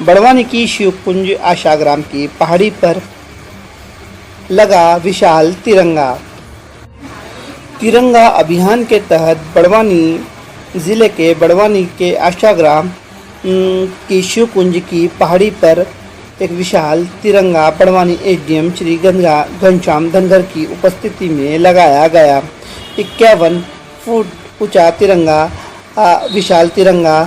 बड़वानी की शिवकुंज आशाग्राम की पहाड़ी पर लगा विशाल तिरंगा। तिरंगा अभियान के तहत बड़वानी ज़िले के बड़वानी के आशाग्राम की शिवकुंज की पहाड़ी पर एक विशाल तिरंगा बड़वानी एसडीएम श्री घनश्याम धनगर की उपस्थिति में लगाया गया। 51 फुट ऊंचा तिरंगा विशाल तिरंगा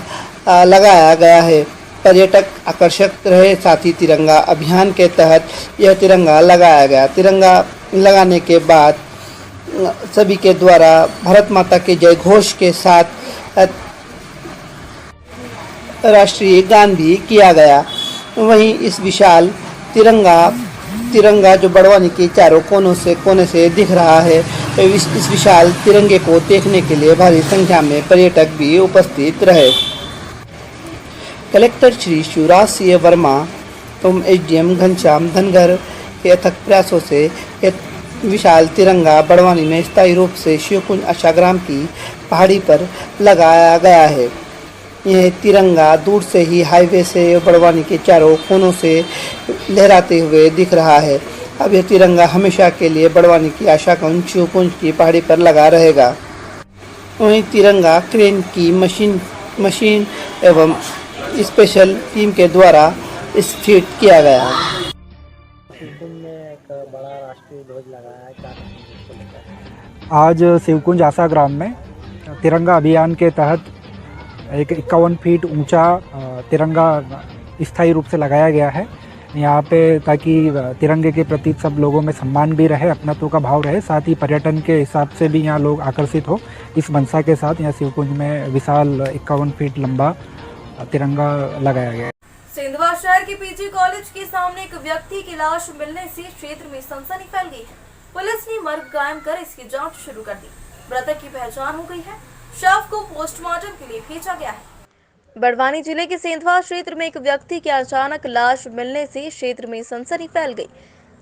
लगाया गया है। पर्यटक आकर्षक रहे, साथ ही तिरंगा अभियान के तहत यह तिरंगा लगाया गया। तिरंगा लगाने के बाद सभी के द्वारा भारत माता के जय घोष के साथ राष्ट्रीय गान भी किया गया। वहीं इस विशाल तिरंगा जो बड़वानी के चारों कोने से दिख रहा है, इस विशाल तिरंगे को देखने के लिए भारी संख्या में पर्यटक भी उपस्थित रहे। कलेक्टर श्री शिवराज सिंह वर्मा एवं एसडीएम घनश्याम धनगर के अथक प्रयासों से एक विशाल तिरंगा बड़वानी में स्थायी रूप से शिवकुंज आशाग्राम की पहाड़ी पर लगाया गया है। यह तिरंगा दूर से ही हाईवे से बड़वानी के चारों कोनों से लहराते हुए दिख रहा है। अब यह तिरंगा हमेशा के लिए बड़वानी की आशाकुंज शिवकुंज की पहाड़ी पर लगा रहेगा। वहीं तिरंगा क्रेन की मशीन एवं स्पेशल टीम के द्वारा स्थित किया गया है। में एक बड़ा राष्ट्रीय ध्वज लगाया है, क्या कहेंगे इसको लेकर? आज शिवकुंज आशाग्राम में तिरंगा अभियान के तहत एक 51 फीट ऊंचा तिरंगा स्थायी रूप से लगाया गया है यहाँ पे, ताकि तिरंगे के प्रति सब लोगों में सम्मान भी रहे, अपनत्व का भाव रहे, साथ ही पर्यटन के हिसाब से भी यहाँ लोग आकर्षित हो। इस मंशा के साथ यहाँ शिवकुंज में विशाल 51 फीट लंबा तिरंगा लगाया गया है। सेंधवा शहर के पीजी कॉलेज के सामने एक व्यक्ति की लाश मिलने से क्षेत्र में सनसनी फैल गई है। पुलिस ने मर्ग कायम कर इसकी जांच शुरू कर दी। मृतक की पहचान हो गई है। शव को पोस्टमार्टम के लिए भेजा गया है। बड़वानी जिले के सेंधवा क्षेत्र में एक व्यक्ति की अचानक लाश मिलने से क्षेत्र में सनसनी फैल गई,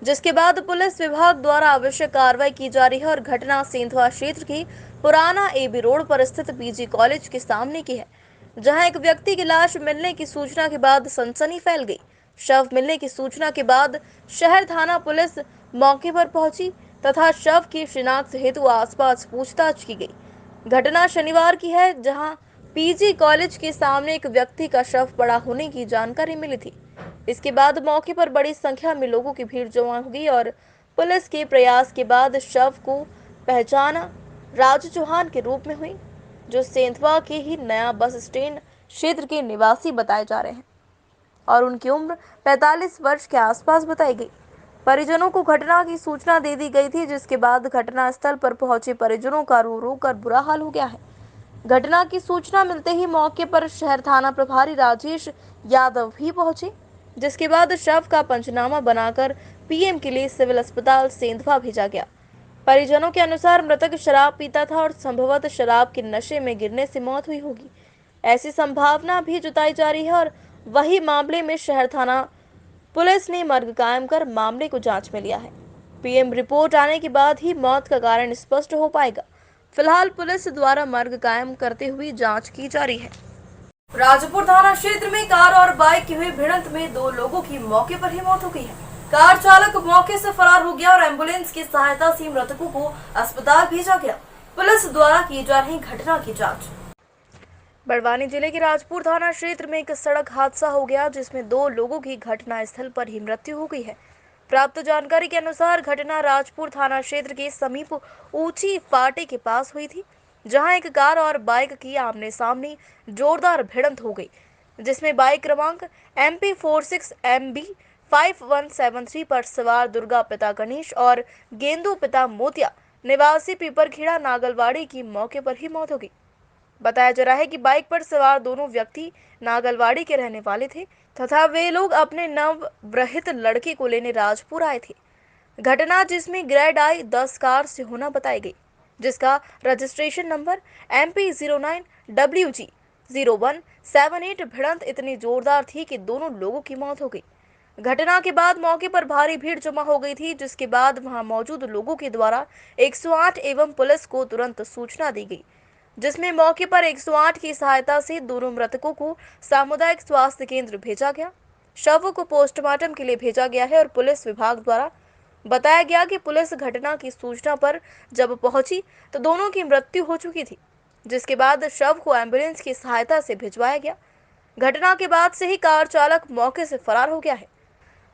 जिसके बाद पुलिस विभाग द्वारा आवश्यक कार्रवाई की जा रही है और घटना सेंधवा क्षेत्र की पुराना एबी रोड पर स्थित पीजी कॉलेज के सामने की है, जहां एक व्यक्ति की लाश मिलने की सूचना के बाद सनसनी फैल गई। शव मिलने की सूचना के बाद शहर थाना पुलिस मौके पर पहुंची तथा शव की शिनाख्त हेतु आसपास पूछताछ की गई। घटना शनिवार की है, जहां पीजी कॉलेज के सामने एक व्यक्ति का शव पड़ा होने की जानकारी मिली थी। इसके बाद मौके पर बड़ी संख्या में लोगों की भीड़ जमा हुई और पुलिस के प्रयास के बाद शव को पहचाना राजू चौहान के रूप में हुई, जो सेंधवा के ही नया बस स्टैंड क्षेत्र के निवासी बताए जा रहे हैं और उनकी उम्र 45 वर्ष के आसपास बताई गई। परिजनों को घटना की सूचना दे दी गई थी, जिसके बाद घटना स्थल पर पहुंचे परिजनों का रो रो कर बुरा हाल हो गया है। घटना की सूचना मिलते ही मौके पर शहर थाना प्रभारी राजेश यादव भी पहुंचे, जिसके बाद शव का पंचनामा बनाकर पीएम के लिए सिविल अस्पताल सेंधवा भेजा गया। परिजनों के अनुसार मृतक शराब पीता था और संभवतः शराब के नशे में गिरने से मौत हुई होगी, ऐसी संभावना भी जताई जा रही है। और वही मामले में शहर थाना पुलिस ने मर्ग कायम कर मामले को जांच में लिया है। पीएम रिपोर्ट आने के बाद ही मौत का कारण स्पष्ट हो पाएगा। फिलहाल पुलिस द्वारा मर्ग कायम करते हुए जांच की जा रही है। राजपुर थाना क्षेत्र में कार और बाइक की हुई भिड़ंत में 2 लोगों की मौके पर ही मौत हो गई है। कार चालक मौके से फरार हो गया और एम्बुलेंस की सहायता से मृतकों को अस्पताल भेजा गया। पुलिस द्वारा की जा रही घटना की जांच। बड़वानी जिले के राजपुर थाना क्षेत्र में एक सड़क हादसा हो गया, जिसमें 2 लोगों की घटना स्थल पर ही मृत्यु हो गई है। प्राप्त जानकारी के अनुसार घटना राजपुर थाना क्षेत्र के समीप ऊंची फाटे के पास हुई थी, जहां एक कार और बाइक की आमने सामने जोरदार भिड़ंत हो गई, जिसमें बाइक क्रमांक MP46MB 5173 पर सवार दुर्गा पिता गणेश और गेंदू पिता मोतिया निवासी पीपरखेड़ा नागलवाड़ी की मौके पर ही मौत हो गई। बताया जा रहा है कि बाइक पर सवार दोनों व्यक्ति नागलवाड़ी के रहने वाले थे तथा वे लोग अपने नवविवाहित लड़के को लेने राजपुर आए थे। घटना जिसमें ग्रेड आई 10 कार से होना बताई गई, जिसका रजिस्ट्रेशन नंबर MP09WG 0178। भिड़ंत इतनी जोरदार थी कि दोनों लोगों की मौत हो गई। घटना के बाद मौके पर भारी भीड़ जमा हो गई थी, जिसके बाद वहां मौजूद लोगों के द्वारा 108 एवं पुलिस को तुरंत सूचना दी गई, जिसमें मौके पर 108 की सहायता से दोनों मृतकों को सामुदायिक स्वास्थ्य केंद्र भेजा गया। शवों को पोस्टमार्टम के लिए भेजा गया है और पुलिस विभाग द्वारा बताया गया कि पुलिस घटना की सूचना पर जब पहुंची तो दोनों की मृत्यु हो चुकी थी, जिसके बाद शव को एम्बुलेंस की सहायता से भिजवाया गया। घटना के बाद से ही कार चालक मौके से फरार हो गया है।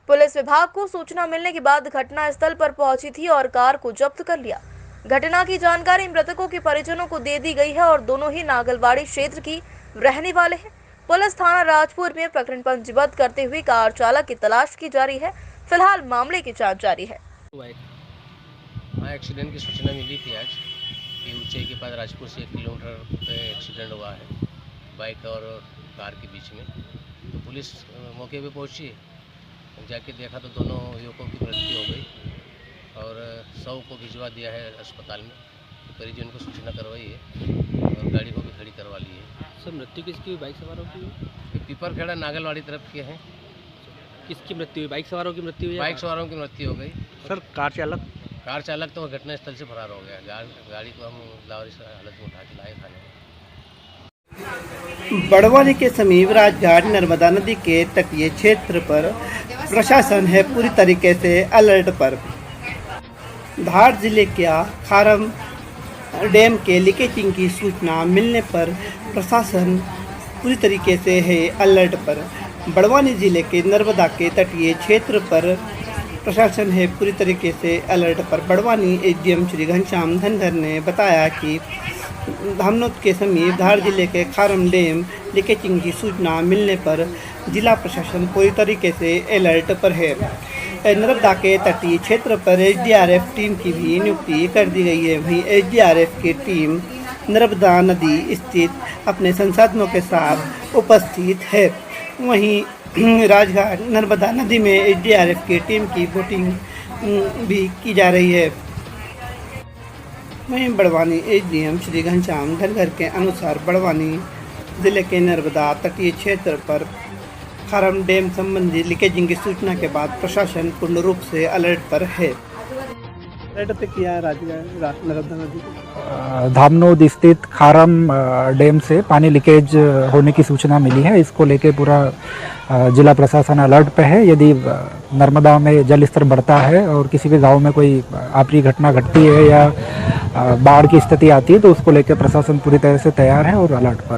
पुलिस विभाग को सूचना मिलने के बाद घटना स्थल पर पहुंची थी और कार को जब्त कर लिया। घटना की जानकारी मृतकों के परिजनों को दे दी गई है और दोनों ही नागलवाड़ी क्षेत्र की रहने वाले हैं। पुलिस थाना राजपुर में प्रकरण पंजीबद्ध करते हुए कार चालक की तलाश की जा रही है। फिलहाल मामले की जांच जारी है। हाँ, एक्सीडेंट की सूचना मिली थी आज कि ऊंचाई के पास राजपुर से 1 किलोमीटर पे एक्सीडेंट हुआ है बाइक और कार के बीच में। तो पुलिस मौके पे पहुंची, जाके देखा तो दोनों युवकों की मृत्यु हो गई और शव को भिजवा दिया है अस्पताल में। परिजन को सूचना करवाई है और गाड़ी को भी खड़ी करवा ली है। सर मृत्यु किसकी हुई? बाइक सवारों की हुई? ये पीपर खेड़ा नागलवाड़ी तरफ के हैं। किसकी मृत्यु हुई? बाइक सवारों की मृत्यु हुई? बाइक सवारों की मृत्यु हो गई। सर कार चालक तो घटनास्थल से फरार हो गया। गाड़ी को हम लाहौरी हालत में उठा के लाए थाने। बड़वानी के समीप राजघाट नर्मदा नदी के तटीय क्षेत्र पर प्रशासन है पूरी तरीके से अलर्ट पर। धार जिले के खारम डैम के लीकेजिंग की सूचना मिलने पर प्रशासन पूरी तरीके से है अलर्ट पर। बड़वानी जिले के नर्मदा के तटीय क्षेत्र पर प्रशासन है पूरी तरीके से अलर्ट पर। बड़वानी एसडीएम श्री घनश्याम धनगर ने बताया कि धामनोद के समीप धार जिले के खारम डैम लीकेजिंग की सूचना मिलने पर जिला प्रशासन पूरी तरीके से अलर्ट पर है। नर्मदा के तटीय क्षेत्र पर एसडीआरएफ टीम की भी नियुक्ति कर दी गई है। वहीं एसडीआरएफ की टीम नर्मदा नदी स्थित अपने संसाधनों के साथ उपस्थित है। वहीं राजघाट नर्मदा नदी में एसडीआरएफ की टीम की बोटिंग भी की जा रही है। वहीं बड़वानी एसडीएम श्री घनश्याम धनगर के अनुसार बड़वानी जिले के नर्मदा तटीय क्षेत्र पर खारम डैम संबंधी लीकेजिंग की सूचना के बाद प्रशासन पूर्ण रूप से अलर्ट पर है। अलर्ट किया नर्मदा नदी धामनोद स्थित खारम डैम से पानी लीकेज होने की सूचना मिली है। इसको लेके पूरा जिला प्रशासन अलर्ट पे है। यदि नर्मदा में जल स्तर बढ़ता है और किसी भी गांव में कोई अप्रिय घटना घटती है या बाढ़ की स्थिति आती है तो उसको लेकर प्रशासन पूरी तरह से तैयार है और अलर्ट पर।